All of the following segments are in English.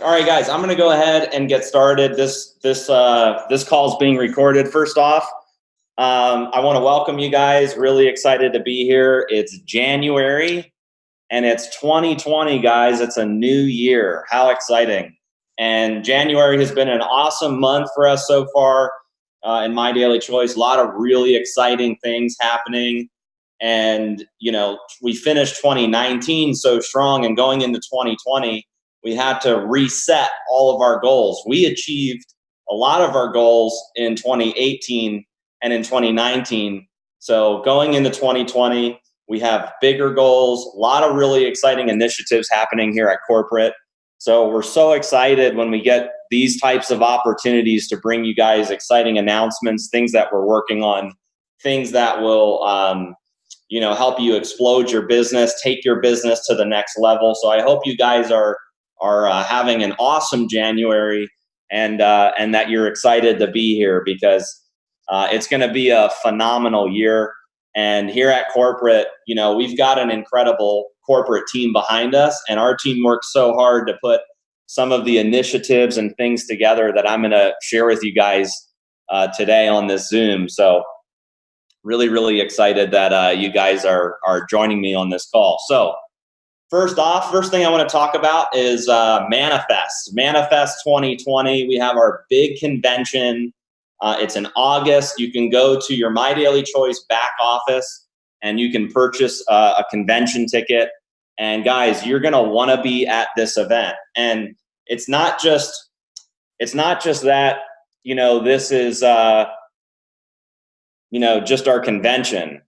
All right, guys, I'm going to go ahead and get started. This call is being recorded. First off, I want to welcome you guys. Really excited to be here. It's January and it's 2020, guys. It's a new year. How exciting. And January has been an awesome month for us so far in My Daily Choice. A lot of really exciting things happening. And, we finished 2019 so strong, and going into 2020, we had to reset all of our goals. We achieved a lot of our goals in 2018 and in 2019. So going into 2020, we have bigger goals, a lot of really exciting initiatives happening here at corporate. So we're so excited when we get these types of opportunities to bring you guys exciting announcements, things that we're working on, things that will help you explode your business, take your business to the next level. So I hope you guys are having an awesome January, and that you're excited to be here, because it's going to be a phenomenal year. And here at corporate, we've got an incredible corporate team behind us, and our team works so hard to put some of the initiatives and things together that I'm going to share with you guys today on this Zoom. So really, really excited that you guys are joining me on this call. So first thing I want to talk about is Manifest 2020. We have our big convention. It's in August. You can go to your My Daily Choice back office and you can purchase a convention ticket. And guys, you're going to want to be at this event. And it's not just that, this is, just our convention.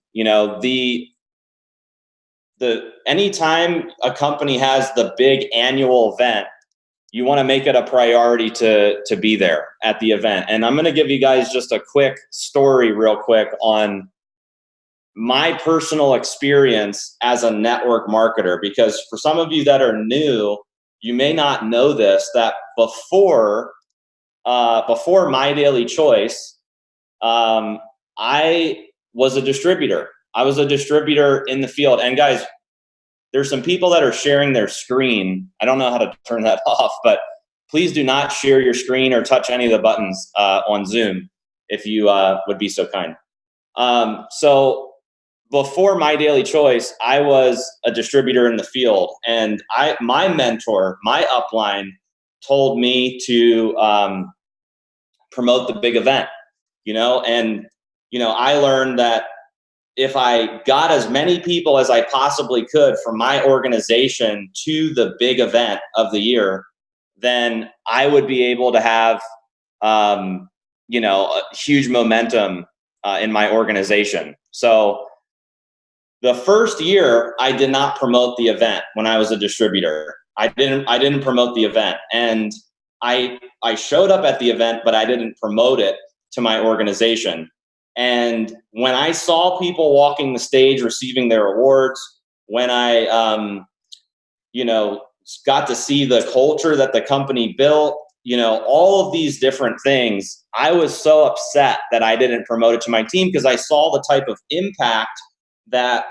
Anytime a company has the big annual event, you want to make it a priority to be there at the event. And I'm going to give you guys just a quick story real quick on my personal experience as a network marketer, because for some of you that are new, you may not know this, that before My Daily Choice, I was a distributor. I was a distributor in the field. And guys, there's some people that are sharing their screen. I don't know how to turn that off, but please do not share your screen or touch any of the buttons on Zoom if you would be so kind. So before My Daily Choice, I was a distributor in the field, and my mentor, my upline, told me to promote the big event, and I learned that if I got as many people as I possibly could from my organization to the big event of the year, then I would be able to have, a huge momentum in my organization. So the first year, I did not promote the event when I was a distributor. I didn't promote the event, and I showed up at the event, but I didn't promote it to my organization. And when I saw people walking the stage receiving their awards, when I, got to see the culture that the company built, all of these different things, I was so upset that I didn't promote it to my team, because I saw the type of impact that,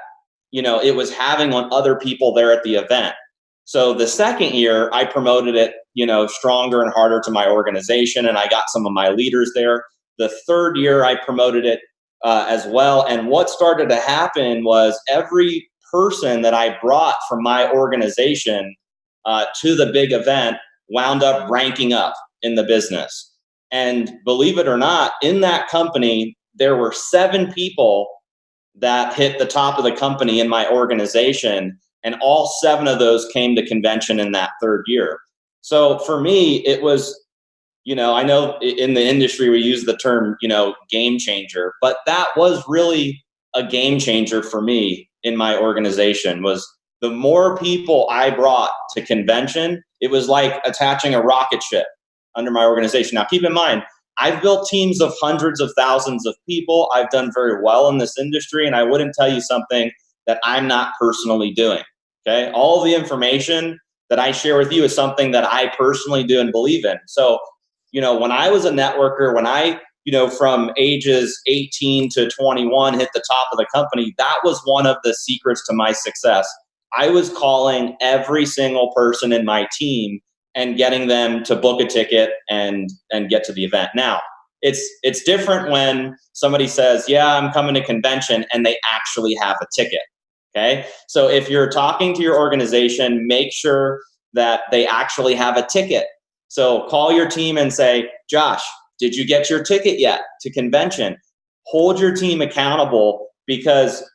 it was having on other people there at the event. So the second year, I promoted it, stronger and harder to my organization, and I got some of my leaders there. The third year, I promoted it as well. And what started to happen was every person that I brought from my organization to the big event wound up ranking up in the business. And believe it or not, in that company, there were 7 people that hit the top of the company in my organization. And all 7 of those came to convention in that third year. So for me, it was, I know in the industry we use the term, game changer, but that was really a game changer for me in my organization. Was the more people I brought to convention, it was like attaching a rocket ship under my organization. Now, keep in mind, I've built teams of hundreds of thousands of people. I've done very well in this industry, and I wouldn't tell you something that I'm not personally doing. Okay. All the information that I share with you is something that I personally do and believe in. So, when I was a networker, when I, from ages 18 to 21 hit the top of the company, that was one of the secrets to my success. I was calling every single person in my team and getting them to book a ticket and get to the event. Now, it's different when somebody says, yeah, I'm coming to convention, and they actually have a ticket. Okay. So if you're talking to your organization, make sure that they actually have a ticket. So call your team and say, Josh, did you get your ticket yet to convention? Hold your team accountable, because,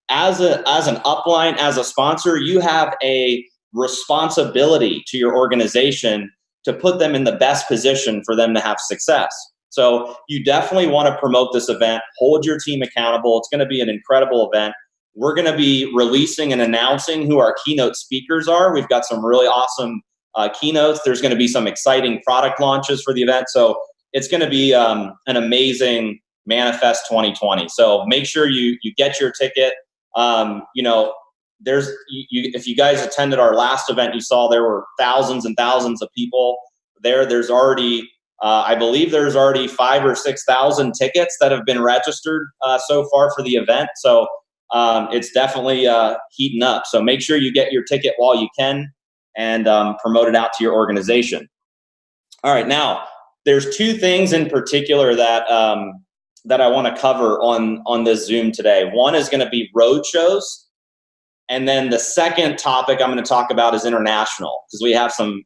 as an upline, as a sponsor, you have a responsibility to your organization to put them in the best position for them to have success. So you definitely want to promote this event, hold your team accountable. It's going to be an incredible event. We're going to be releasing and announcing who our keynote speakers are. We've got some really awesome keynotes. There's going to be some exciting product launches for the event. So it's going to be an amazing Manifest 2020. So make sure you get your ticket. If you guys attended our last event, you saw there were thousands and thousands of people there. There's already, I believe there's already 5,000 or 6,000 tickets that have been registered so far for the event. So it's definitely heating up. So make sure you get your ticket while you can and promote it out to your organization. All right, now there's two things in particular that I want to cover on this Zoom today. One is going to be roadshows. And then the second topic I'm going to talk about is international, because we have some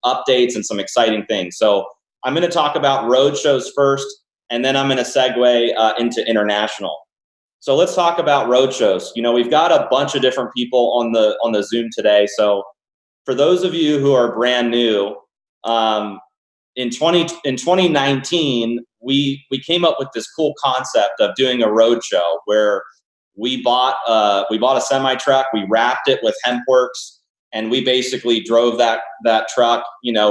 updates and some exciting things. So I'm going to talk about roadshows first, and then I'm going to segue into international. So let's talk about roadshows. We've got a bunch of different people on the Zoom today. So for those of you who are brand new, in 2019, we came up with this cool concept of doing a roadshow where we bought a semi truck, we wrapped it with HempWorks, and we basically drove that truck,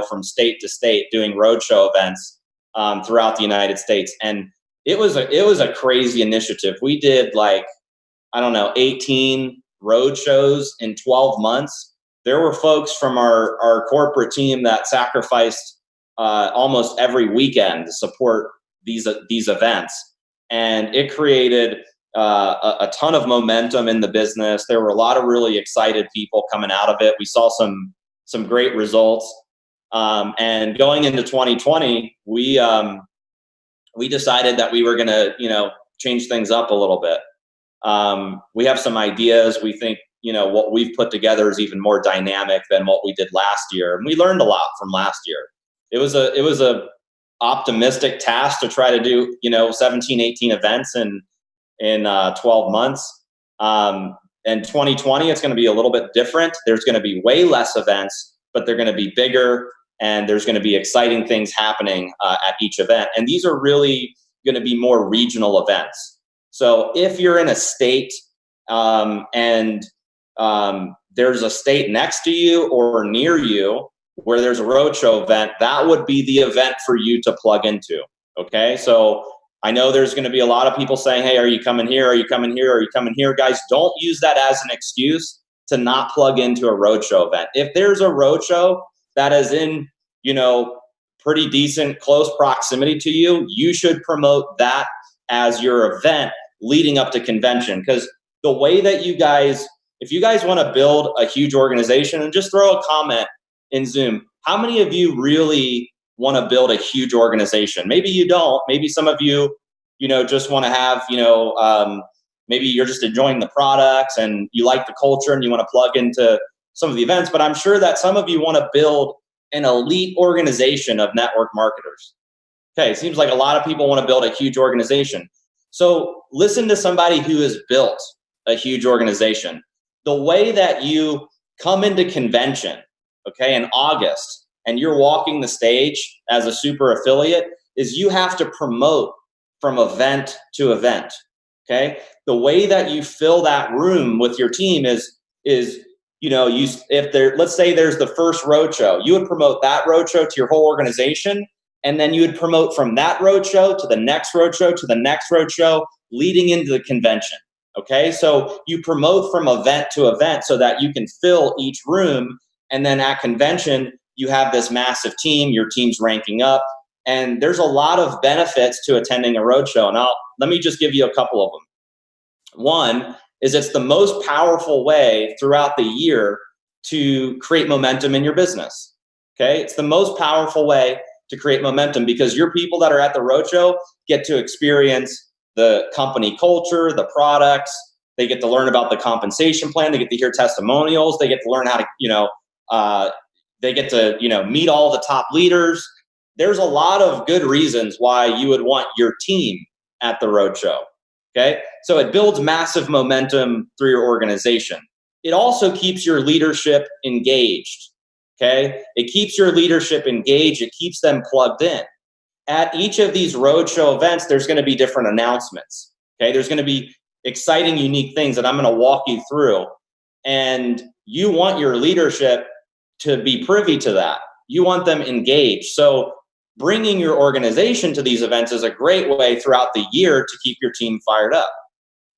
from state to state doing roadshow events throughout the United States. And it was a crazy initiative. We did 18 roadshows in 12 months. There were folks from our corporate team that sacrificed almost every weekend to support these events, and it created a ton of momentum in the business. There were a lot of really excited people coming out of it. We saw some great results. And going into 2020, we decided that we were going to, change things up a little bit. We have some ideas. We think, what we've put together is even more dynamic than what we did last year. And we learned a lot from last year. It was a optimistic task to try to do, 17, 18 events in 12 months. And 2020, it's going to be a little bit different. There's going to be way less events, but they're going to be bigger, and there's going to be exciting things happening at each event. And these are really going to be more regional events. So if you're in a state and there's a state next to you or near you where there's a roadshow event, that would be the event for you to plug into. Okay, so I know there's going to be a lot of people saying, hey, are you coming here? Are you coming here? Are you coming here? Guys, don't use that as an excuse to not plug into a roadshow event. If there's a roadshow that is in, pretty decent, close proximity to you, you should promote that as your event leading up to convention. Because the way that if you guys want to build a huge organization, and just throw a comment in Zoom, how many of you really want to build a huge organization? Maybe you don't. Maybe some of you, just want to have, maybe you're just enjoying the products and you like the culture and you want to plug into some of the events. But I'm sure that some of you want to build an elite organization of network marketers. Okay, it seems like a lot of people want to build a huge organization. So listen to somebody who has built a huge organization. The way that you come into convention, okay, in August, and you're walking the stage as a super affiliate, is you have to promote from event to event. Okay, the way that you fill that room with your team is let's say there's the first roadshow, you would promote that roadshow to your whole organization, and then you would promote from that roadshow to the next roadshow to the next roadshow leading into the convention. Okay, so you promote from event to event so that you can fill each room, and then at convention you have this massive team, your team's ranking up, and there's a lot of benefits to attending a roadshow. Now, let me just give you a couple of them. One is it's the most powerful way throughout the year to create momentum in your business. Okay, it's the most powerful way to create momentum because your people that are at the roadshow get to experience the company culture, the products. They get to learn about the compensation plan. They get to hear testimonials. They get to learn how to, they get to, meet all the top leaders. There's a lot of good reasons why you would want your team at the roadshow. Okay, so it builds massive momentum through your organization. It also keeps your leadership engaged. Okay, it keeps your leadership engaged. It keeps them plugged in. At each of these roadshow events, there's going to be different announcements. Okay, there's going to be exciting, unique things that I'm going to walk you through. And you want your leadership to be privy to that. You want them engaged. So bringing your organization to these events is a great way throughout the year to keep your team fired up.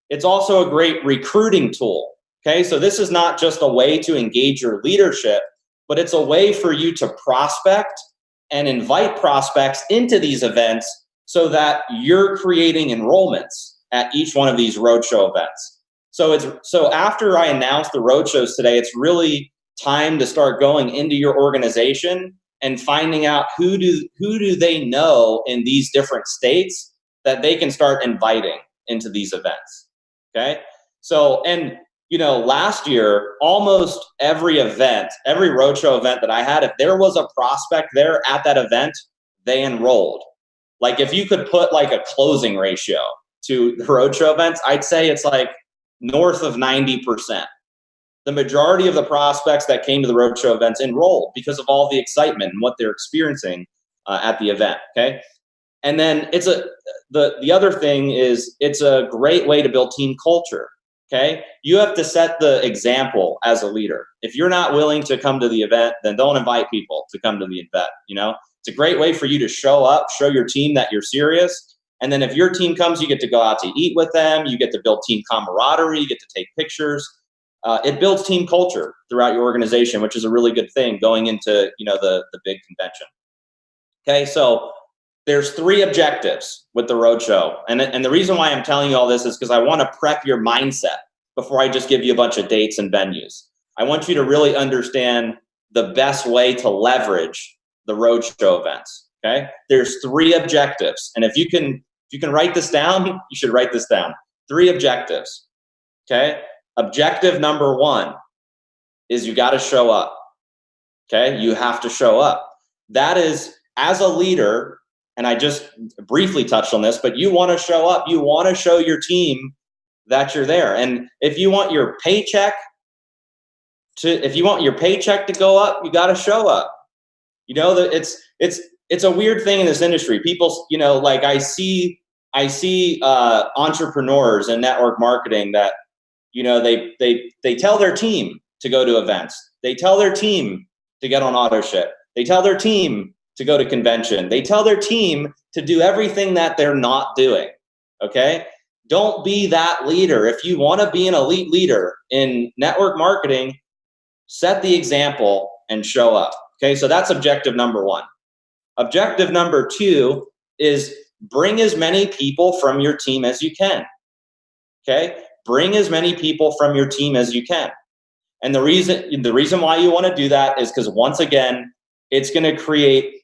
It's also a great recruiting tool. Okay, so this is not just a way to engage your leadership, but it's a way for you to prospect and invite prospects into these events so that you're creating enrollments at each one of these roadshow events. So after I announce the roadshows today, it's really time to start going into your organization and finding out who do they know in these different states that they can start inviting into these events. Okay, so and last year, almost every event, every roadshow event that I had, if there was a prospect there at that event, they enrolled. Like if you could put like a closing ratio to the roadshow events, I'd say it's like north of 90%. The majority of the prospects that came to the roadshow events enrolled because of all the excitement and what they're experiencing at the event. Okay, and then the other thing is it's a great way to build team culture. Okay, you have to set the example as a leader. If you're not willing to come to the event, then don't invite people to come to the event. It's a great way for you to show up, show your team that you're serious. And then if your team comes, you get to go out to eat with them. You get to build team camaraderie. You get to take pictures. It builds team culture throughout your organization, which is a really good thing going into the big convention. Okay, so there's 3 objectives with the roadshow. And the reason why I'm telling you all this is because I want to prep your mindset before I just give you a bunch of dates and venues. I want you to really understand the best way to leverage the roadshow events. Okay, there's 3 objectives. And if you can write this down, you should write this down. 3 objectives. Okay, objective number 1 is you got to show up. Okay, you have to show up. That is, as a leader, and I just briefly touched on this, but you want to show up. You want to show your team that you're there. And if you want your paycheck to go up, you got to show up. That it's a weird thing in this industry. People, like I see entrepreneurs in network marketing that they tell their team to go to events. They tell their team to get on auto ship. They tell their team to go to convention. They tell their team to do everything that they're not doing. Okay? Don't be that leader. If you want to be an elite leader in network marketing, set the example and show up. Okay? So that's objective number 1. Objective number 2 is bring as many people from your team as you can. Okay? Bring as many people from your team as you can. And the reason why you want to do that is because, once again, it's going to create,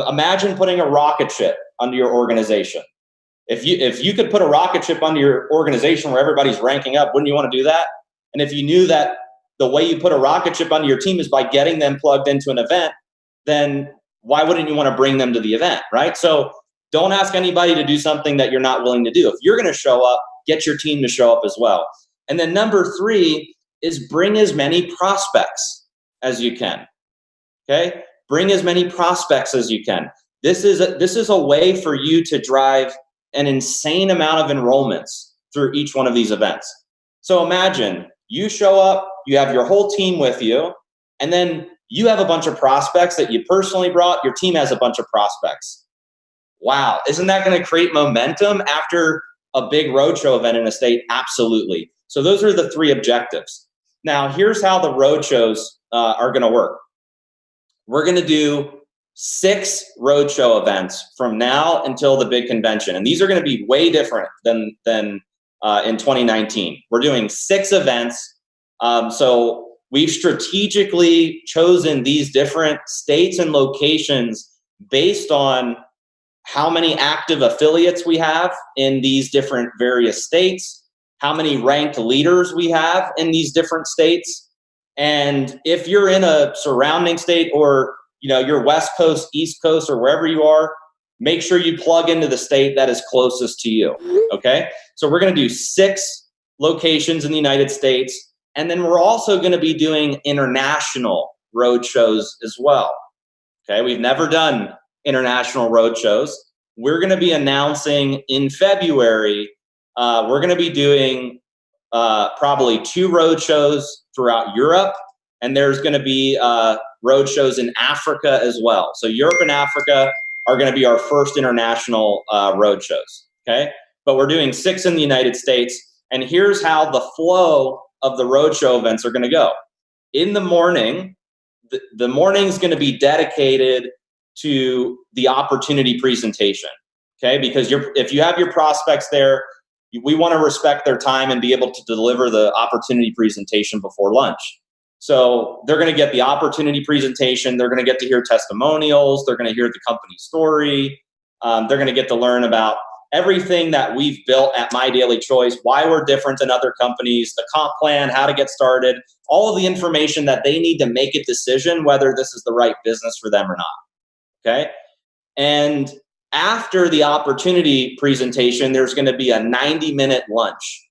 imagine putting a rocket ship under your organization. If you could put a rocket ship under your organization where everybody's ranking up, wouldn't you want to do that? And if you knew that the way you put a rocket ship under your team is by getting them plugged into an event, then why wouldn't you want to bring them to the event, right? So don't ask anybody to do something that you're not willing to do. If you're going to show up, get your team to show up as well. And then number 3 is bring as many prospects as you can. Okay? Bring as many prospects as you can. This is a way for you to drive an insane amount of enrollments through each one of these events. So imagine you show up, you have your whole team with you, and then you have a bunch of prospects that you personally brought. Your team has a bunch of prospects. Wow, isn't that going to create momentum after a big roadshow event in a state? Absolutely. So those are the 3 objectives. Now, here's how the roadshows are going to work. We're going to do 6 roadshow events from now until the big convention. And these are going to be way different than in 2019. We're doing 6 events. So we've strategically chosen these different states and locations based on how many active affiliates we have in these different various states, how many ranked leaders we have in these different states. And if you're in a surrounding state, or you're West Coast, East Coast, or wherever you are, make sure you plug into the state that is closest to you. Okay? So we're going to do 6 locations in the United States, and then we're also going to be doing international road shows as well. Okay? We've never done international road shows. We're going to be announcing in February, we're going to be doing probably 2 road shows throughout Europe, and there's going to be road shows in Africa as well. So Europe and Africa are going to be our first international road shows. Okay? But we're doing 6 in the United States, and here's how the flow of the roadshow events are going to go. In the morning, the morning's going to be dedicated to the opportunity presentation, okay? Because if you have your prospects there, we want to respect their time and be able to deliver the opportunity presentation before lunch. So they're going to get the opportunity presentation. They're going to get to hear testimonials. They're going to hear the company story. They're going to get to learn about everything that we've built at My Daily Choice, why we're different than other companies, the comp plan, how to get started, all of the information that they need to make a decision whether this is the right business for them or not. Okay? And after the opportunity presentation, there's going to be a 90-minute lunch.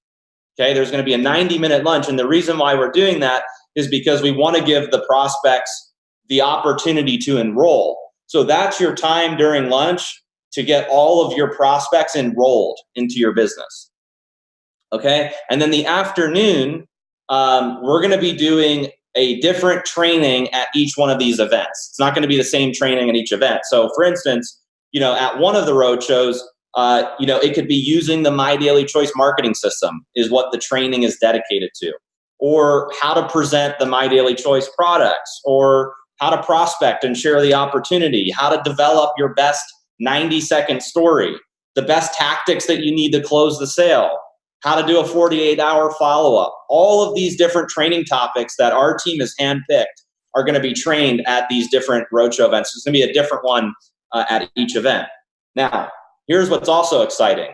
Okay? There's going to be a 90-minute lunch. And the reason why we're doing that is because we want to give the prospects the opportunity to enroll. So that's your time during lunch to get all of your prospects enrolled into your business. Okay? And then the afternoon, we're going to be doing a different training at each one of these events. It's not going to be the same training at each event. So for instance, at one of the road shows, it could be using the My Daily Choice marketing system is what the training is dedicated to, or how to present the My Daily Choice products, or how to prospect and share the opportunity, how to develop your best 90-second story, the best tactics that you need to close the sale, how to do a 48-hour follow-up. All of these different training topics that our team has handpicked are going to be trained at these different roadshow events. It's going to be a different one at each event. Now, here's what's also exciting.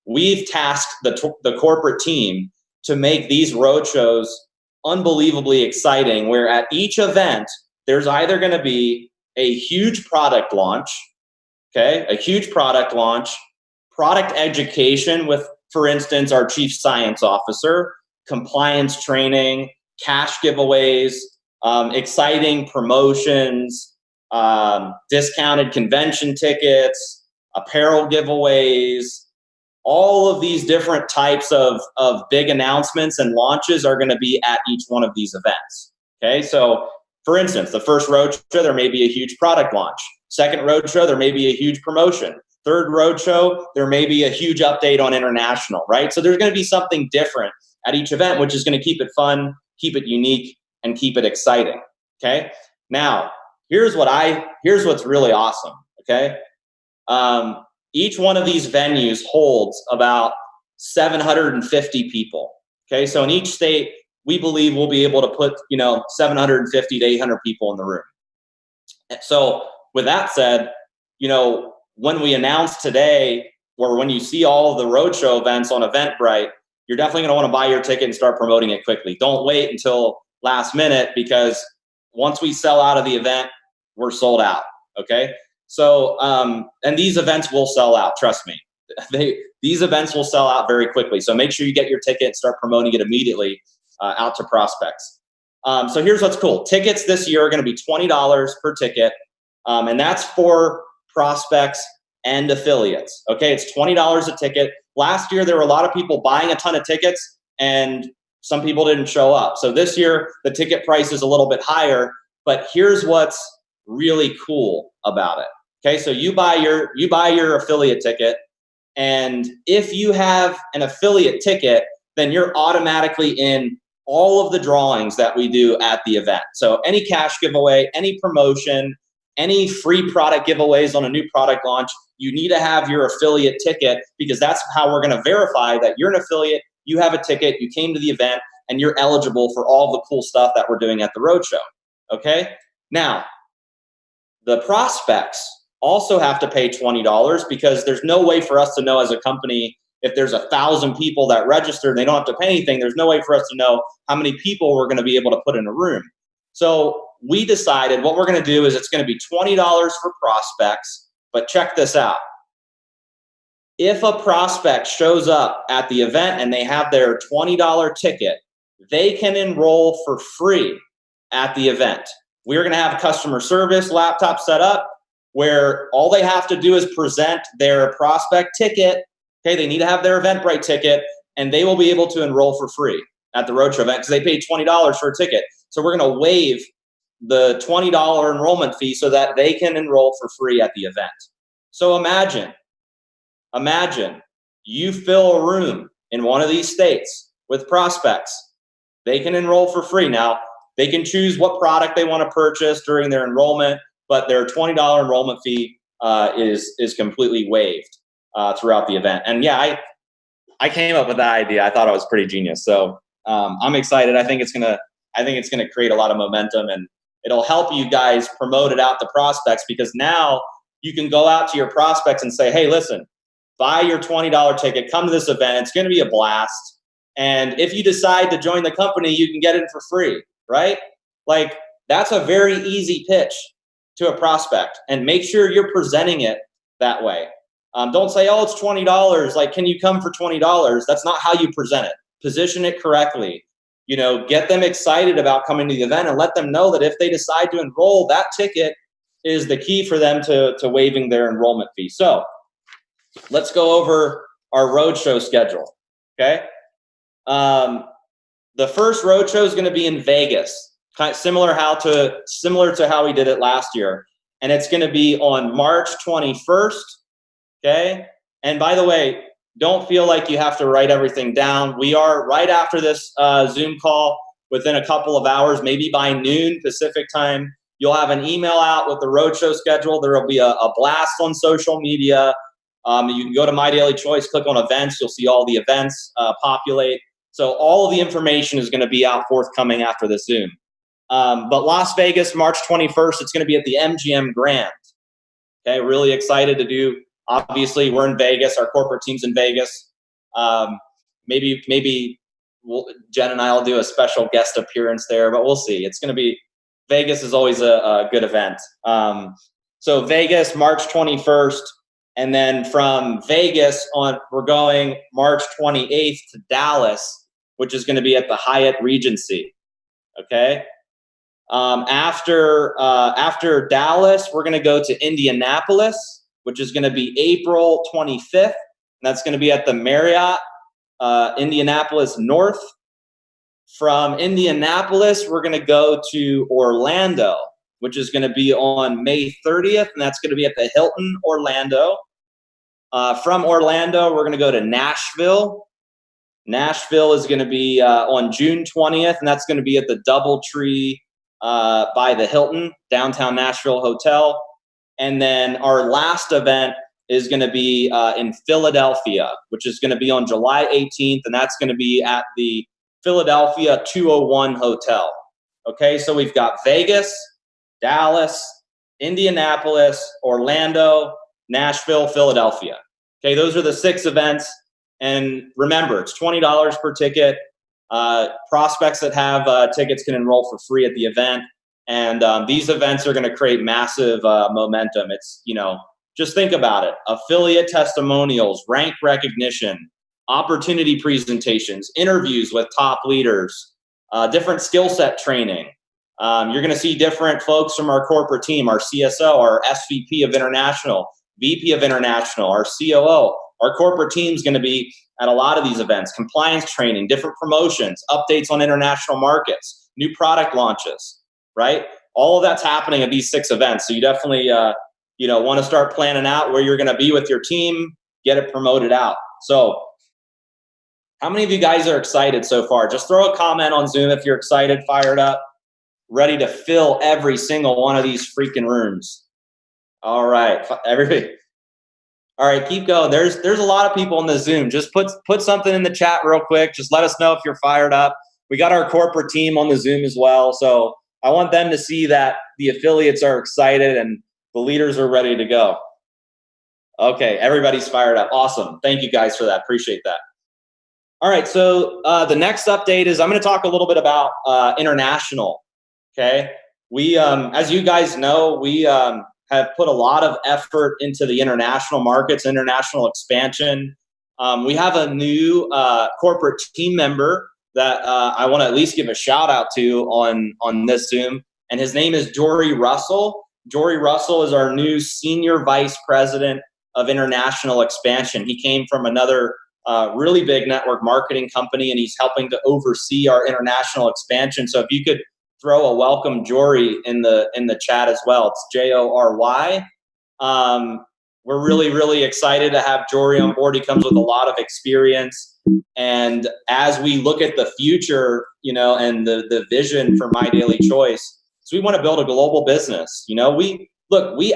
We've tasked the corporate team to make these roadshows unbelievably exciting, where at each event, there's either going to be a huge product launch, okay, a huge product launch, product education with, for instance, our chief science officer, compliance training, cash giveaways, exciting promotions, discounted convention tickets, apparel giveaways. All of these different types of big announcements and launches are going to be at each one of these events. Okay, so for instance, the first roadshow, there may be a huge product launch. Second roadshow, there may be a huge promotion. Third roadshow, there may be a huge update on international, right? So there's going to be something different at each event, which is going to keep it fun, keep it unique, and keep it exciting. Okay. Now, here's what's really awesome. Okay. Each one of these venues holds about 750 people. Okay. So in each state, we believe we'll be able to put, 750 to 800 people in the room. So with that said, when we announce today, or when you see all of the roadshow events on Eventbrite, you're definitely going to want to buy your ticket and start promoting it quickly. Don't wait until last minute, because once we sell out of the event, we're sold out. Okay. So, and these events will sell out. Trust me, these events will sell out very quickly. So make sure you get your ticket and start promoting it immediately out to prospects. So here's what's cool. Tickets this year are going to be $20 per ticket. And that's for prospects and affiliates. Okay, it's $20 a ticket. Last year, there were a lot of people buying a ton of tickets, and some people didn't show up. So this year, the ticket price is a little bit higher, but here's what's really cool about it. Okay, so you buy your affiliate ticket, and if you have an affiliate ticket, then you're automatically in all of the drawings that we do at the event. So any cash giveaway, any promotion, any free product giveaways on a new product launch, you need to have your affiliate ticket, because that's how we're going to verify that you're an affiliate, you have a ticket, you came to the event, and you're eligible for all the cool stuff that we're doing at the Roadshow. Okay? Now, the prospects also have to pay $20 because there's no way for us to know as a company if there's 1,000 people that registered and they don't have to pay anything. There's no way for us to know how many people we're going to be able to put in a room. So we decided what we're going to do is it's going to be $20 for prospects, but check this out. If a prospect shows up at the event and they have their $20 ticket, they can enroll for free at the event. We're going to have a customer service laptop set up where all they have to do is present their prospect ticket. Okay, they need to have their Eventbrite ticket, and they will be able to enroll for free at the Roadshow event because they paid $20 for a ticket. So we're going to waive the $20 enrollment fee so that they can enroll for free at the event. So imagine you fill a room in one of these states with prospects. They can enroll for free. Now, they can choose what product they want to purchase during their enrollment, but their $20 enrollment fee is completely waived throughout the event. And yeah, I came up with that idea. I thought it was pretty genius. So I'm excited. I think it's gonna create a lot of momentum, and it'll help you guys promote it out to prospects because now you can go out to your prospects and say, hey, listen, buy your $20 ticket, come to this event. It's going to be a blast. And if you decide to join the company, you can get it for free, right? Like, that's a very easy pitch to a prospect, and make sure you're presenting it that way. Don't say, oh, it's $20. Like, can you come for $20? That's not how you present it. Position it correctly. You know, get them excited about coming to the event and let them know that if they decide to enroll, that ticket is the key for them to waiving their enrollment fee. So let's go over our roadshow schedule, okay? The first roadshow is going to be in Vegas, kind of similar to how we did it last year, and it's going to be on March 21st, okay? And by the way, don't feel like you have to write everything down. We are right after this Zoom call, within a couple of hours, maybe by noon Pacific time, you'll have an email out with the roadshow schedule. There will be a blast on social media. You can go to My Daily Choice, click on events. You'll see all the events populate. So all of the information is going to be out forthcoming after the Zoom. But Las Vegas, March 21st, it's going to be at the MGM Grand. Okay, really excited to do. Obviously, we're in Vegas. Our corporate team's in Vegas. Maybe Jen and I will do a special guest appearance there, but we'll see. It's going to be, Vegas is always a good event. So Vegas, March 21st. And then from Vegas on, we're going March 28th to Dallas, which is going to be at the Hyatt Regency. Okay. After Dallas, we're going to go to Indianapolis, which is going to be April 25th. And that's going to be at the Marriott Indianapolis North. From Indianapolis, we're going to go to Orlando, which is going to be on May 30th, and that's going to be at the Hilton Orlando. From Orlando, we're going to go to Nashville. Nashville is going to be on June 20th, and that's going to be at the DoubleTree by the Hilton, downtown Nashville Hotel. And then our last event is going to be in Philadelphia, which is going to be on July 18th, and that's going to be at the Philadelphia 201 Hotel. Okay, so we've got Vegas, Dallas, Indianapolis, Orlando, Nashville, Philadelphia. Okay, those are the 6 events. And remember, it's $20 per ticket. Prospects that have tickets can enroll for free at the event. And these events are going to create massive momentum. It's, just think about it. Affiliate testimonials, rank recognition, opportunity presentations, interviews with top leaders, different skill set training. You're going to see different folks from our corporate team, our CSO, our SVP of International, VP of International, our COO. Our corporate team is going to be at a lot of these events, compliance training, different promotions, updates on international markets, new product launches, right? All of that's happening at these 6 events. So you definitely, want to start planning out where you're going to be with your team, get it promoted out. So how many of you guys are excited so far? Just throw a comment on Zoom if you're excited, fired up, ready to fill every single one of these freaking rooms. All right, everybody. All right, keep going. There's a lot of people in the Zoom. Just put something in the chat real quick. Just let us know if you're fired up. we got our corporate team on the Zoom as well. So I want them to see that the affiliates are excited and the leaders are ready to go. Okay, everybody's fired up. Awesome. Thank you guys for that. Appreciate that. All right, so the next update is I'm going to talk a little bit about international. Okay, we, as you guys know, we have put a lot of effort into the international markets, international expansion. We have a new corporate team member that I want to at least give a shout out to on this Zoom, and his name is Jory Russell. Jory Russell is our new Senior Vice President of International Expansion. He came from another really big network marketing company, and he's helping to oversee our international expansion. So if you could throw a welcome Jory in the chat as well. It's Jory. We're really excited to have Jory on board. He comes with a lot of experience, and as we look at the future, you know, and the vision for My Daily Choice, so we want to build a global business. You know, we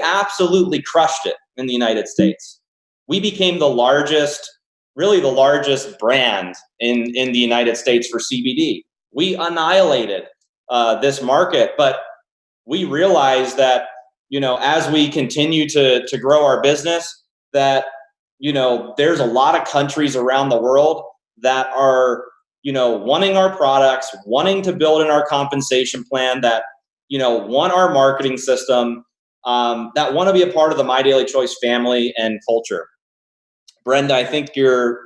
absolutely crushed it in the United States. We became the largest brand in the United States for CBD. We annihilated this market, but we realized that, you know, as we continue to grow our business, that, you know, there's a lot of countries around the world that are, you know, wanting our products, wanting to build in our compensation plan, that, you know, want our marketing system, that want to be a part of the My Daily Choice family and culture. Brenda, I think you're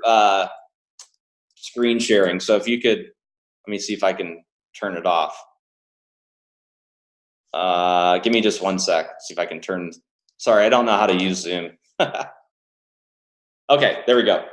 screen sharing. So if you could, let me see if I can turn it off. Give me just 1 sec. See if I can turn. Sorry, I don't know how to use Zoom. Okay, there we go.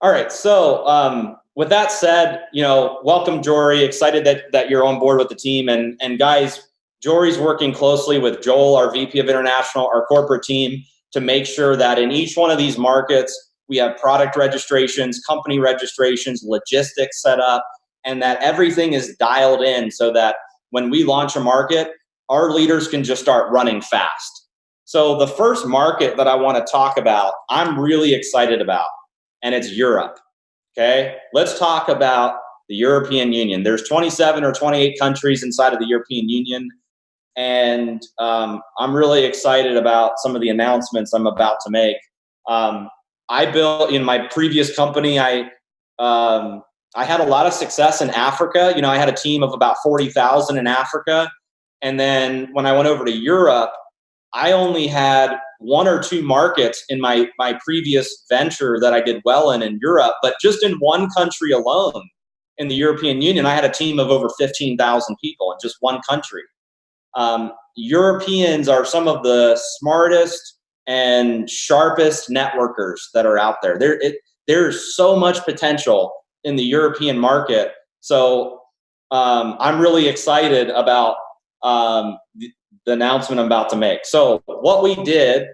All right. So with that said, you know, welcome, Jory. Excited that you're on board with the team. And guys, Jory's working closely with Joel, our VP of International, our corporate team, to make sure that in each one of these markets, we have product registrations, company registrations, logistics set up, and that everything is dialed in so that when we launch a market, our leaders can just start running fast. So the first market that I want to talk about, I'm really excited about, and it's Europe. Okay, let's talk about the European Union. There's 27 or 28 countries inside of the European Union, and I'm really excited about some of the announcements I'm about to make. I built in my previous company. I had a lot of success in Africa. You know, I had a team of about 40,000 in Africa. And then when I went over to Europe, I only had 1 or 2 markets in my previous venture that I did well in Europe. But just in one country alone, in the European Union, I had a team of over 15,000 people in just one country. Europeans are some of the smartest and sharpest networkers that are out there. There's so much potential in the European market. So I'm really excited about the announcement I'm about to make. So what we did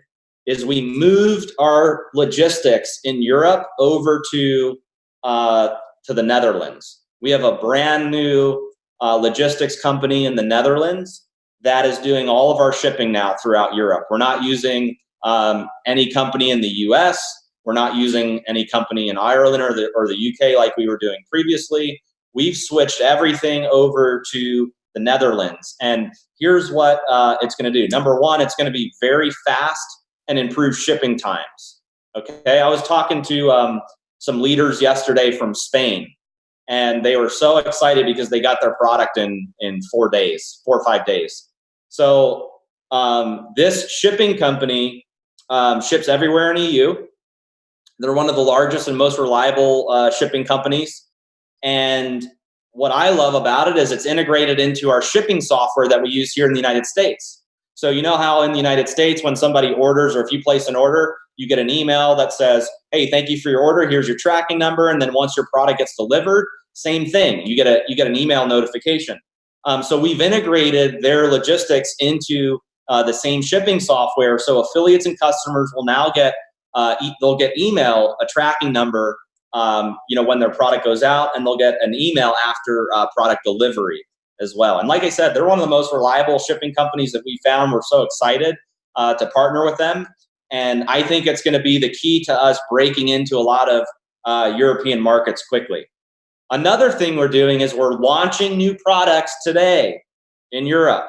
is we moved our logistics in Europe over to the Netherlands. We have a brand new logistics company in the Netherlands that is doing all of our shipping now throughout Europe. We're not using any company in the US. We're not using any company in Ireland or the UK like we were doing previously. We've switched everything over to the Netherlands. And here's what it's going to do. Number one, it's going to be very fast and improve shipping times. Okay, I was talking to some leaders yesterday from Spain, and they were so excited because they got their product in 4 or 5 days. So this shipping company ships everywhere in EU. They're one of the largest and most reliable shipping companies. And what I love about it is it's integrated into our shipping software that we use here in the United States. So you know how in the United States, when somebody orders, or if you place an order, you get an email that says, hey, thank you for your order. Here's your tracking number. And then once your product gets delivered, same thing. You get an email notification. So we've integrated their logistics into the same shipping software. So affiliates and customers will now get they'll get emailed a tracking number, when their product goes out, and they'll get an email after product delivery as well. And like I said, they're one of the most reliable shipping companies that we found. We're so excited to partner with them. And I think it's going to be the key to us breaking into a lot of European markets quickly. Another thing we're doing is we're launching new products today in Europe.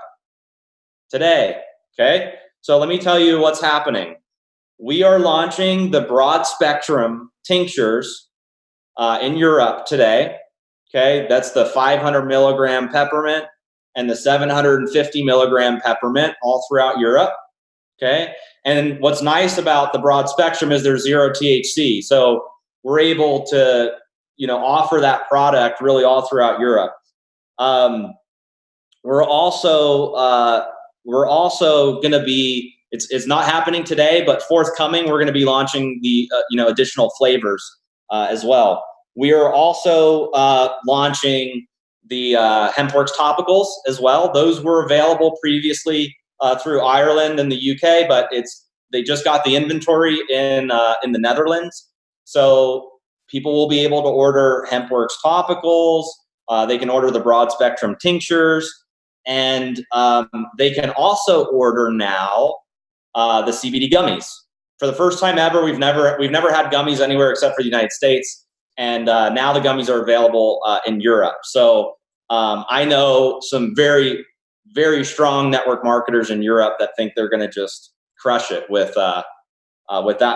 Today, okay? So let me tell you what's happening. We are launching the broad spectrum tinctures in Europe today, okay? That's the 500 milligram peppermint and the 750 milligram peppermint all throughout Europe, okay? And what's nice about the broad spectrum is there's 0 THC. So we're able to, offer that product really all throughout Europe. We're also going to be, it's not happening today, but forthcoming, we're going to be launching the, additional flavors as well. We are also launching the HempWorks topicals as well. Those were available previously through Ireland and the UK, but they just got the inventory in the Netherlands. So people will be able to order HempWorks topicals. They can order the broad spectrum tinctures, and they can also order now the CBD gummies. For the first time ever, we've never had gummies anywhere except for the United States, and now the gummies are available in Europe. So I know some very, very strong network marketers in Europe that think they're going to just crush it with that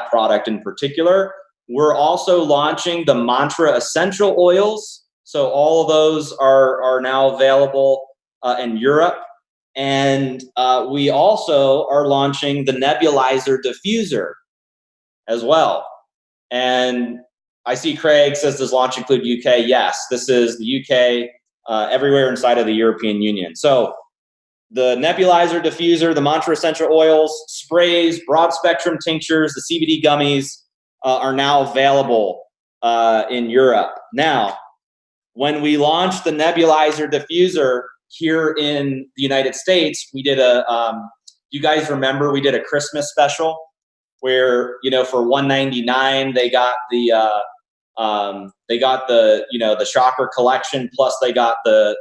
product in particular. We're also launching the Mantra essential oils. So all of those are now available in Europe. And we also are launching the nebulizer diffuser as well. And I see Craig says, does launch include UK? Yes, this is the UK, everywhere inside of the European Union. So the nebulizer diffuser, the Mantra essential oils, sprays, broad spectrum tinctures, the CBD gummies are now available in Europe. Now, when we launched the nebulizer diffuser here in the United States, we did you guys remember we did a Christmas special where, for $199 they got the the shocker collection, plus they got the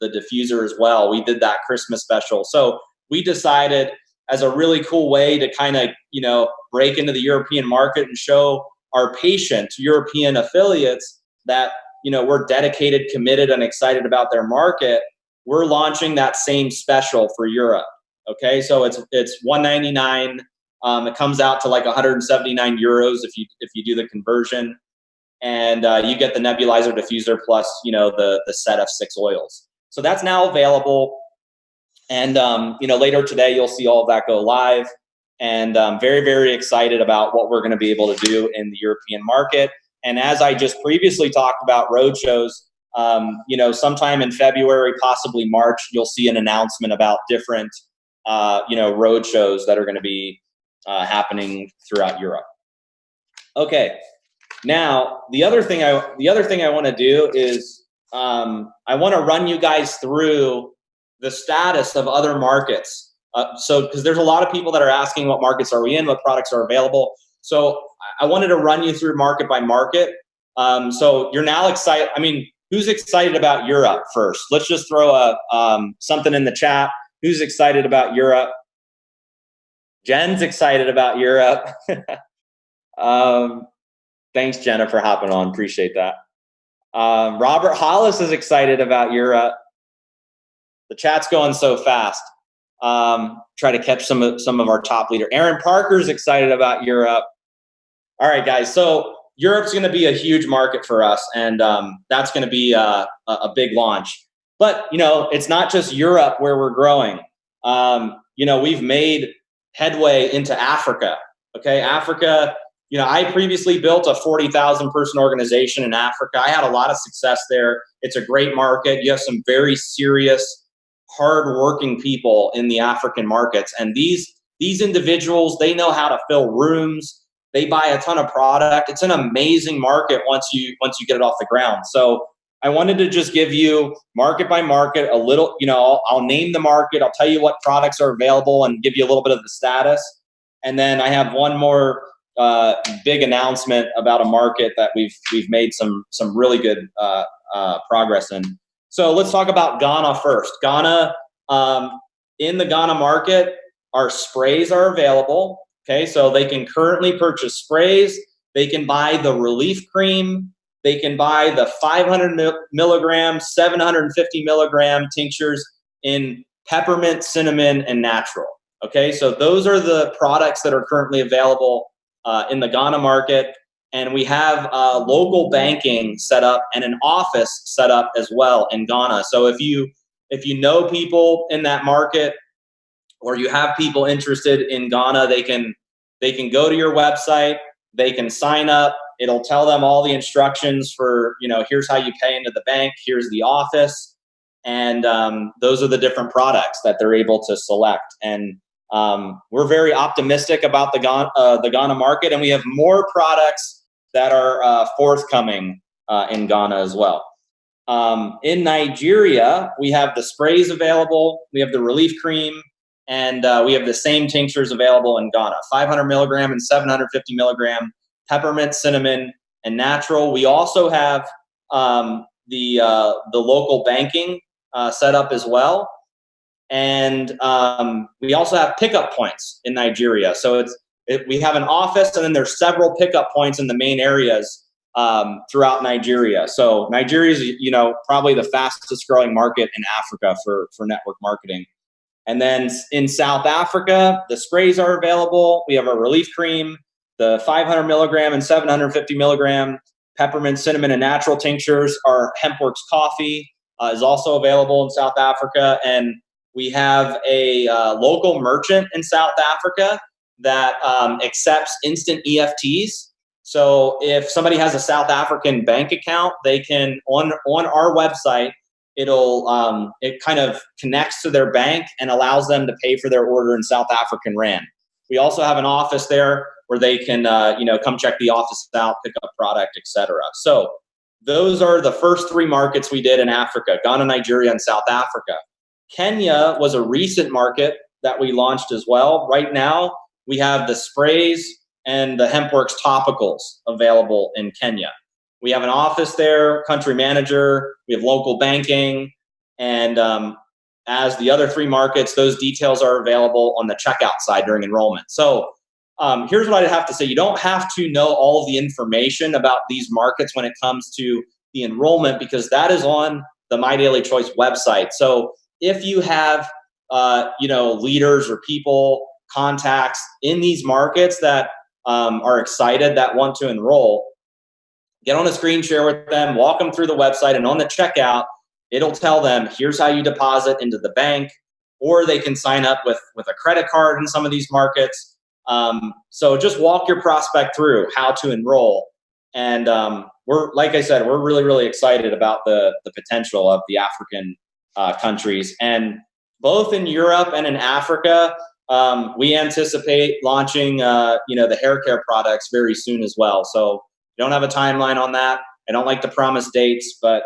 diffuser as well. We did that Christmas special. So we decided, as a really cool way to kind of, break into the European market and show our patient European affiliates that, we're dedicated, committed, and excited about their market, we're launching that same special for Europe. Okay, so it's $199. It comes out to like 179 euros if you do the conversion, and you get the nebulizer diffuser plus the set of 6 oils. So that's now available, and later today you'll see all of that go live. And I'm very, very excited about what we're going to be able to do in the European market. And as I just previously talked about roadshows, sometime in February, possibly March, you'll see an announcement about different, roadshows that are going to be happening throughout Europe. Okay, now the other thing I want to do is I want to run you guys through the status of other markets. Because there's a lot of people that are asking what markets are we in, what products are available. So I wanted to run you through market by market. So you're now excited. I mean, who's excited about Europe first? Let's just throw something in the chat. Who's excited about Europe? Jen's excited about Europe. Thanks, Jenna, for hopping on. Appreciate that. Robert Hollis is excited about Europe. The chat's going so fast. Try to catch some of our top leader. Aaron Parker's excited about Europe. All right, guys. So Europe's going to be a huge market for us, and that's going to be a big launch. But it's not just Europe where we're growing. We've made headway into Africa. Okay, Africa. I previously built a 40,000 person organization in Africa. I had a lot of success there. It's a great market. You have some very serious, hard-working people in the African markets, and these individuals, they know how to fill rooms. They buy a ton of product. It's an amazing market once you get it off the ground. So I wanted to just give you market by market a little. I'll name the market. I'll tell you what products are available and give you a little bit of the status. And then I have one more big announcement about a market that we've made some really good progress in. So let's talk about Ghana first. Ghana, in the Ghana market, our sprays are available. Okay, so they can currently purchase sprays. They can buy the relief cream. they can buy the 500 milligram, 750 milligram tinctures in peppermint, cinnamon, and natural. Okay, so those are the products that are currently available in the Ghana market. And we have local banking set up and an office set up as well in Ghana. So if you know people in that market, or you have people interested in Ghana, they can go to your website, they can sign up. It'll tell them all the instructions for, here's how you pay into the bank, here's the office, and those are the different products that they're able to select. And we're very optimistic about the Ghana market, and we have more products that are forthcoming in Ghana as well. In Nigeria, we have the sprays available, we have the relief cream, and we have the same tinctures available in Ghana, 500 milligram and 750 milligram, peppermint, cinnamon, and natural. We also have the local banking set up as well. And we also have pickup points in Nigeria. So we have an office, and then there's several pickup points in the main areas throughout Nigeria. So Nigeria is, probably the fastest growing market in Africa for network marketing. And then in South Africa, the sprays are available. We have a relief cream, the 500 milligram and 750 milligram peppermint, cinnamon, and natural tinctures. Our HempWorks coffee is also available in South Africa. And we have a local merchant in South Africa that accepts instant EFTs. So if somebody has a South African bank account, they can, on our website, it kind of connects to their bank and allows them to pay for their order in South African rand. We also have an office there where they can, come check the office out, pick up product, etc. So those are the first three markets we did in Africa: Ghana, Nigeria, and South Africa. Kenya was a recent market that we launched as well. Right now, we have the sprays and the HempWorks topicals available in Kenya. We have an office there, country manager, we have local banking, and as the other three markets, those details are available on the checkout side during enrollment. So here's what I have to say. You don't have to know all of the information about these markets when it comes to the enrollment, because that is on the My Daily Choice website. So if you have leaders or people, contacts in these markets that are excited, that want to enroll, get on a screen share with them, walk them through the website, and on the checkout, it'll tell them, here's how you deposit into the bank, or they can sign up with a credit card in some of these markets. So just walk your prospect through how to enroll. And like I said, we're really, really excited about the potential of the African countries. And both in Europe and in Africa, we anticipate launching, the hair care products very soon as well. So don't have a timeline on that. I don't like to promise dates, but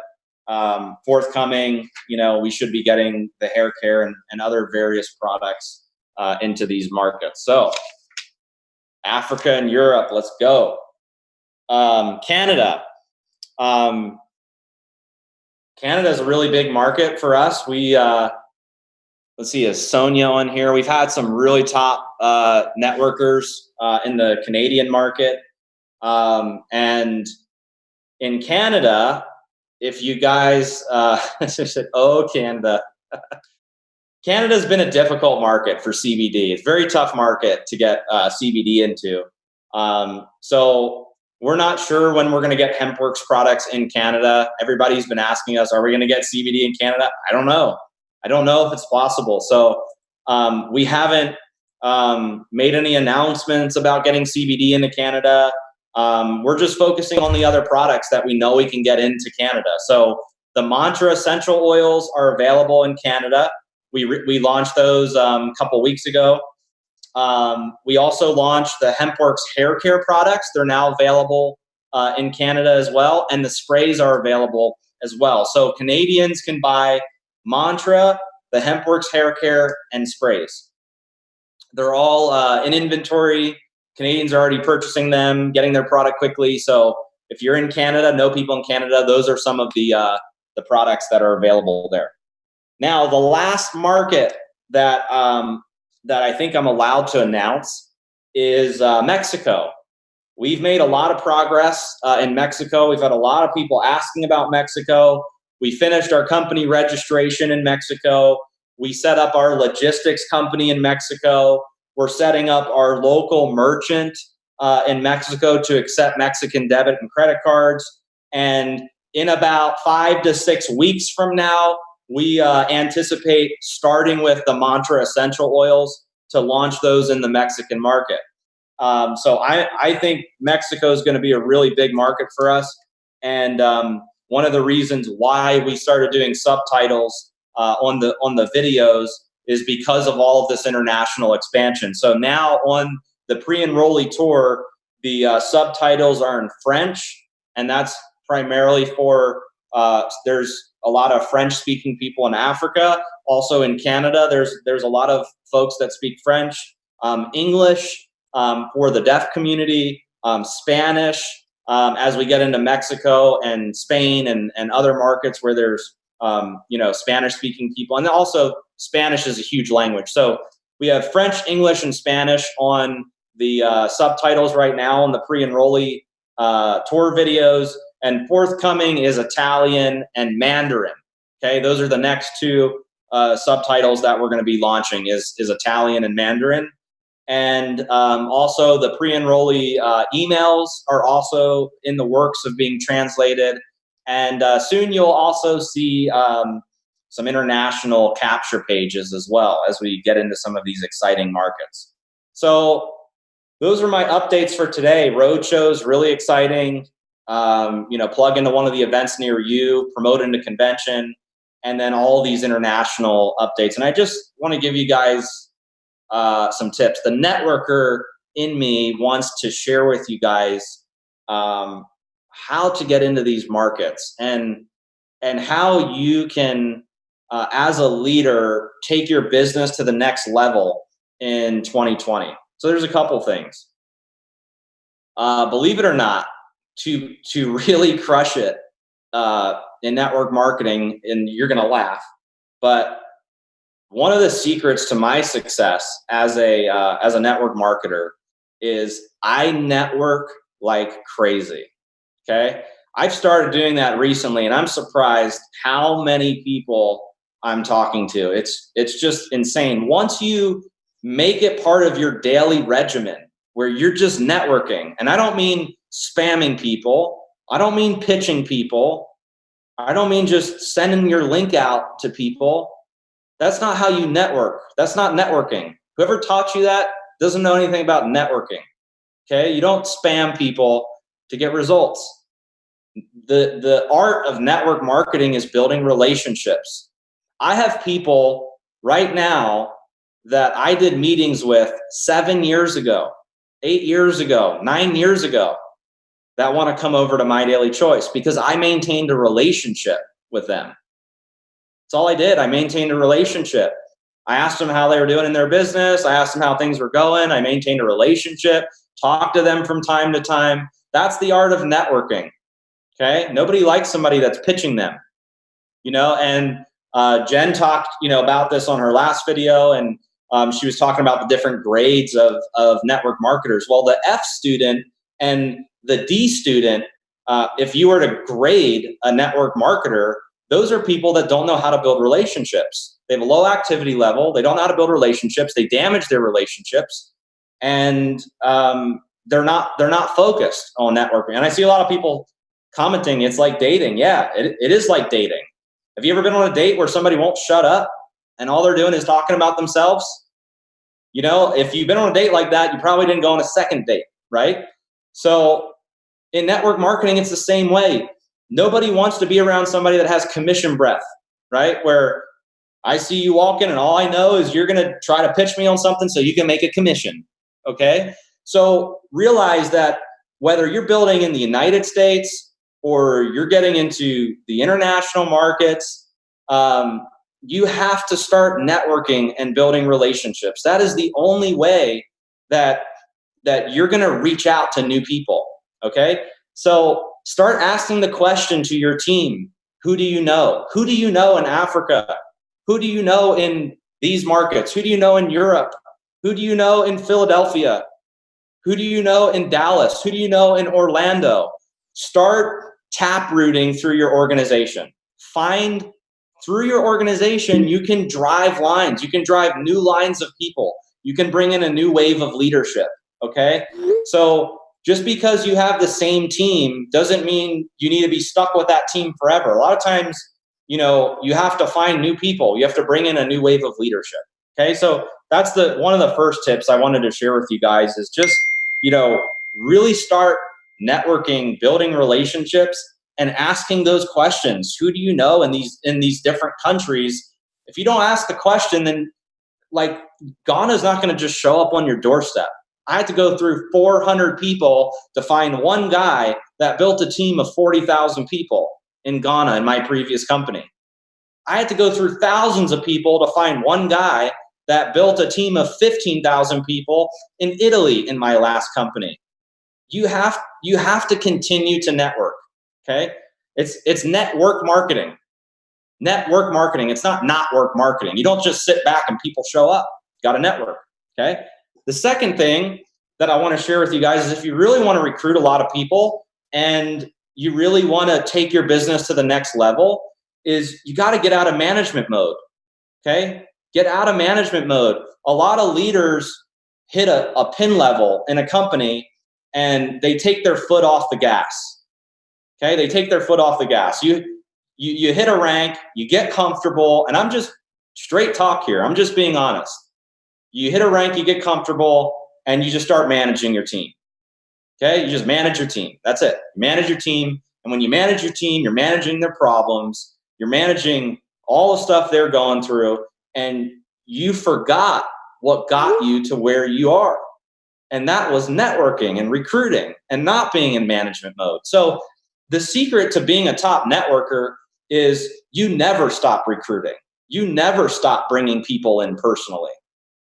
forthcoming, we should be getting the hair care and other various products into these markets. So Africa and Europe, let's go. Canada. Canada is a really big market for us. We let's see, is Sonia on here? We've had some really top networkers in the Canadian market. And in Canada, if you guys said, oh, Canada. Canada's been a difficult market for CBD. It's a very tough market to get CBD into. So we're not sure when we're going to get HempWorks products in Canada. Everybody's been asking us, are we going to get CBD in Canada? I don't know. I don't know if it's possible. So we haven't made any announcements about getting CBD into Canada. We're just focusing on the other products that we know we can get into Canada. So the Mantra essential oils are available in Canada. We launched those a couple weeks ago. We also launched the HempWorks hair care products. They're now available in Canada as well. And the sprays are available as well. So Canadians can buy Mantra, the HempWorks hair care, and sprays. They're all in inventory. Canadians are already purchasing them, getting their product quickly. So if you're in Canada, know people in Canada, those are some of the products that are available there. Now, the last market that I think I'm allowed to announce is Mexico. we've made a lot of progress in Mexico. We've had a lot of people asking about Mexico. We finished our company registration in Mexico. We set up our logistics company in Mexico. We're setting up our local merchant in Mexico to accept Mexican debit and credit cards. And in about 5 to 6 weeks from now, we anticipate starting with the Mantra essential oils to launch those in the Mexican market. So I think Mexico is going to be a really big market for us. And one of the reasons why we started doing subtitles on the videos is because of all of this international expansion. So now on the pre-enrollee tour, the subtitles are in French, and that's primarily for there's a lot of French-speaking people in Africa. Also in Canada, there's a lot of folks that speak French, English for the deaf community, Spanish as we get into Mexico and Spain and other markets where there's Spanish-speaking people, and also Spanish is a huge language. So we have French, English, and Spanish on the subtitles right now on the pre-enrollee tour videos, and forthcoming is Italian and Mandarin. Okay, those are the next two subtitles that we're going to be launching is Italian and Mandarin. And also the pre-enrollee emails are also in the works of being translated. And soon you'll also see some international capture pages as well as we get into some of these exciting markets. So those are my updates for today. Roadshows, really exciting. Plug into one of the events near you, promote into convention, and then all these international updates. And I just want to give you guys some tips. The networker in me wants to share with you guys how to get into these markets and how you can, as a leader, take your business to the next level in 2020. So there's a couple things. Believe it or not, to really crush it in network marketing, and you're going to laugh, but one of the secrets to my success as a network marketer is I network like crazy. Okay, I've started doing that recently, and I'm surprised how many people I'm talking to. It's just insane. Once you make it part of your daily regimen where you're just networking, and I don't mean spamming people, I don't mean pitching people, I don't mean just sending your link out to people. That's not how you network. That's not networking. Whoever taught you that doesn't know anything about networking. Okay, you don't spam people to get results. The art of network marketing is building relationships. I have people right now that I did meetings with 7 years ago, 8 years ago, 9 years ago that want to come over to My Daily Choice because I maintained a relationship with them. That's all I did. I maintained a relationship. I asked them how they were doing in their business. I asked them how things were going. I maintained a relationship, talked to them from time to time. That's the art of networking. Okay. Nobody likes somebody that's pitching them, and Jen talked, about this on her last video, and she was talking about the different grades of network marketers. Well, the F student and the D student, if you were to grade a network marketer, those are people that don't know how to build relationships. They have a low activity level. They don't know how to build relationships. They damage their relationships, and they're not focused on networking. And I see a lot of people commenting, it's like dating. Yeah, it is like dating. Have you ever been on a date where somebody won't shut up and all they're doing is talking about themselves? If you've been on a date like that, you probably didn't go on a second date, right? So in network marketing, it's the same way. Nobody wants to be around somebody that has commission breath, right? Where I see you walking and all I know is you're going to try to pitch me on something so you can make a commission, okay? So realize that whether you're building in the United States or you're getting into the international markets, you have to start networking and building relationships. That is the only way that you're going to reach out to new people, okay? So start asking the question to your team, who do you know? Who do you know in Africa? Who do you know in these markets? Who do you know in Europe? Who do you know in Philadelphia? Who do you know in Dallas? Who do you know in Orlando? Start tap rooting through your organization. Find through your organization, you can drive lines. You can drive new lines of people. You can bring in a new wave of leadership, okay? So just because you have the same team doesn't mean you need to be stuck with that team forever. A lot of times, you know, you have to find new people. You have to bring in a new wave of leadership, okay? So that's one of the first tips I wanted to share with you guys is just, you know, really start networking, building relationships, and asking those questions. Who do you know in these different countries? If you don't ask the question, then like Ghana's not going to just show up on your doorstep. I had to go through 400 people to find one guy that built a team of 40,000 people in Ghana in my previous company. I had to go through thousands of people to find one guy that built a team of 15,000 people in Italy in my last company. You have to continue to network, okay? It's network marketing. Network marketing. It's not work marketing. You don't just sit back and people show up. You got to network, okay? The second thing that I want to share with you guys is if you really want to recruit a lot of people and you really want to take your business to the next level, is you got to get out of management mode, okay? Get out of management mode. A lot of leaders hit a pin level in a company and they take their foot off the gas, okay? They take their foot off the gas. You hit a rank, you get comfortable, and I'm just straight talk here. I'm just being honest. You hit a rank, you get comfortable, and you just start managing your team, okay? You just manage your team. That's it. Manage your team, and when you manage your team, you're managing their problems, you're managing all the stuff they're going through, and you forgot what got you to where you are. And that was networking and recruiting and not being in management mode. So the secret to being a top networker is you never stop recruiting. You never stop bringing people in personally,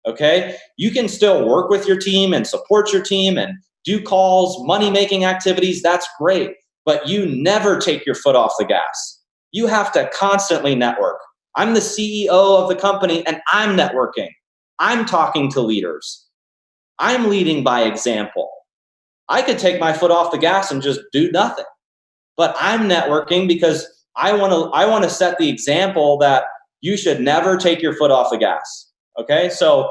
okay? You can still work with your team and support your team and do calls, money-making activities. That's great. But you never take your foot off the gas. You have to constantly network. I'm the CEO of the company and I'm networking. I'm talking to leaders. I'm leading by example. I could take my foot off the gas and just do nothing. But I'm networking because I want to set the example that you should never take your foot off the gas. Okay? So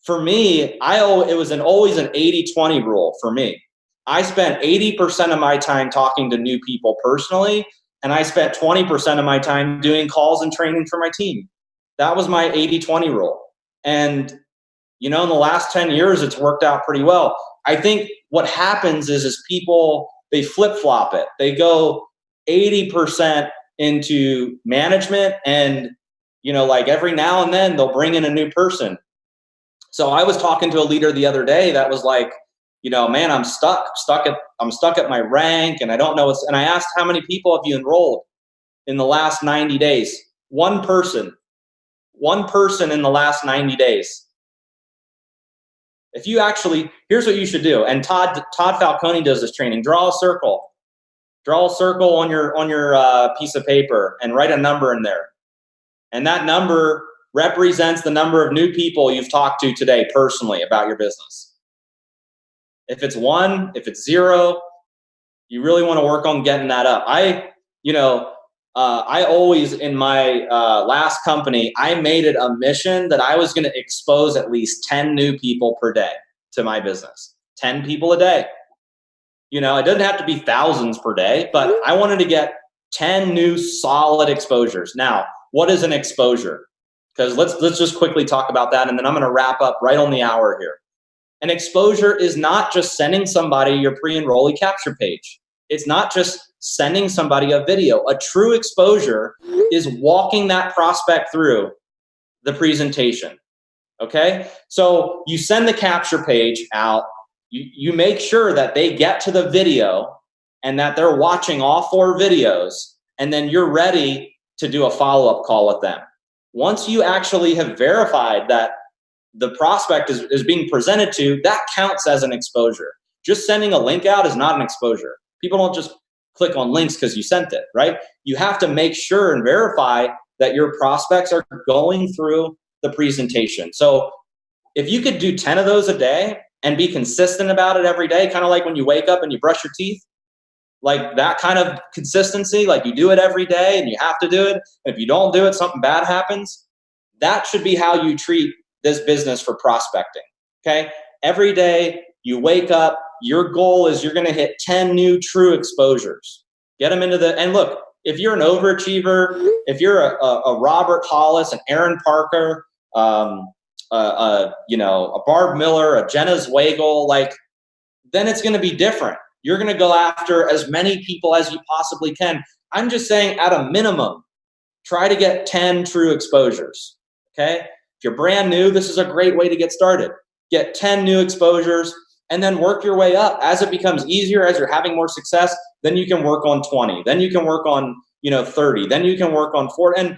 for me, it was always an 80-20 rule for me. I spent 80% of my time talking to new people personally, and I spent 20% of my time doing calls and training for my team. That was my 80-20 rule. And, you know, in the last 10 years, it's worked out pretty well. I think what happens is people, they flip-flop it. They go 80% into management and, you know, like every now and then they'll bring in a new person. So I was talking to a leader the other day that was like, you know, man, I'm stuck at my rank and I don't know and I asked, how many people have you enrolled in the last 90 days? One person in the last 90 days. If you here's what you should do. And Todd Falcone does this training. Draw a circle on your piece of paper and write a number in there. And that number represents the number of new people you've talked to today personally about your business. If it's 1, if it's 0, you really want to work on getting that up. I always, in my last company, I made it a mission that I was going to expose at least 10 new people per day to my business. 10 people a day. You know, it doesn't have to be thousands per day, but I wanted to get 10 new solid exposures. Now, what is an exposure? Because let's just quickly talk about that, and then I'm going to wrap up right on the hour here. An exposure is not just sending somebody your pre-enrollee capture page. It's not just sending somebody a video. A true exposure is walking that prospect through the presentation, okay? So you send the capture page out. You make sure that they get to the video and that they're watching all 4 videos, and then you're ready to do a follow-up call with them. Once you actually have verified that the prospect is being presented to, that counts as an exposure. Just sending a link out is not an exposure. People don't just click on links because you sent it, right? You have to make sure and verify that your prospects are going through the presentation. So if you could do 10 of those a day, and be consistent about it every day, kind of like when you wake up and you brush your teeth, like that kind of consistency, like you do it every day and you have to do it. If you don't do it, something bad happens. That should be how you treat this business for prospecting. Okay. Every day you wake up, your goal is you're going to hit 10 new true exposures. Get them into the, and look, if you're an overachiever, if you're a Robert Hollis, an Aaron Parker, a Barb Miller, a Jenna Zwagil, like, then it's going to be different. You're going to go after as many people as you possibly can. I'm just saying, at a minimum, try to get 10 true exposures. Okay. If you're brand new, this is a great way to get started. Get 10 new exposures and then work your way up. As it becomes easier, as you're having more success, then you can work on 20. Then you can work on, 30. Then you can work on 40. And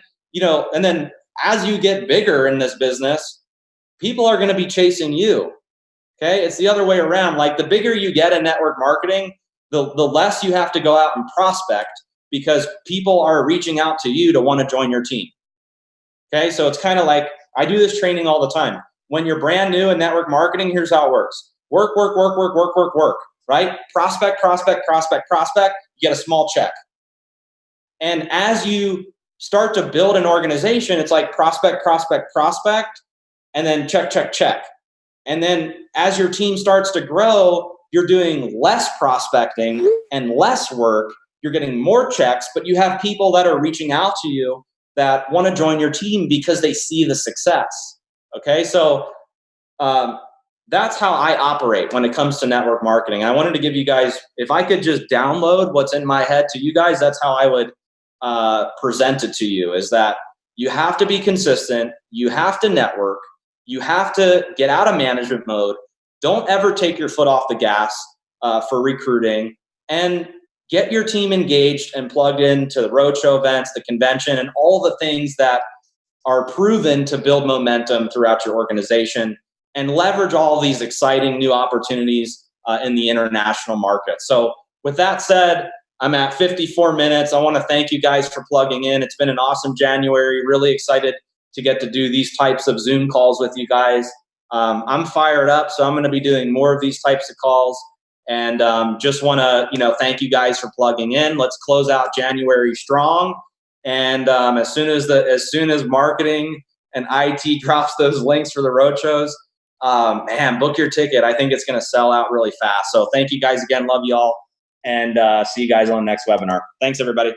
then as you get bigger in this business, people are going to be chasing you. Okay. It's the other way around. Like, the bigger you get in network marketing, the less you have to go out and prospect, because people are reaching out to you to want to join your team. Okay. So it's kind of like, I do this training all the time. When you're brand new in network marketing, here's how it works. Work, right? Prospect, you get a small check. And as you start to build an organization, it's like prospect, and then check. And then as your team starts to grow, you're doing less prospecting and less work. You're getting more checks, but you have people that are reaching out to you that want to join your team because they see the success. Okay, so that's how I operate when it comes to network marketing. I wanted to give you guys, if I could just download what's in my head to you guys, that's how I would present it to you, is that you have to be consistent, you have to network, you have to get out of management mode. Don't ever take your foot off the gas for recruiting, and get your team engaged and plugged into the roadshow events, the convention, and all the things that are proven to build momentum throughout your organization, and leverage all these exciting new opportunities in the international market. So with that said, I'm at 54 minutes. I want to thank you guys for plugging in. It's been an awesome January. Really excited to get to do these types of Zoom calls with you guys. I'm fired up, so I'm going to be doing more of these types of calls. And just want to, thank you guys for plugging in. Let's close out January strong. And as soon as marketing and IT drops those links for the roadshows, book your ticket. I think it's going to sell out really fast. So thank you guys again. Love you all. And see you guys on the next webinar. Thanks, everybody.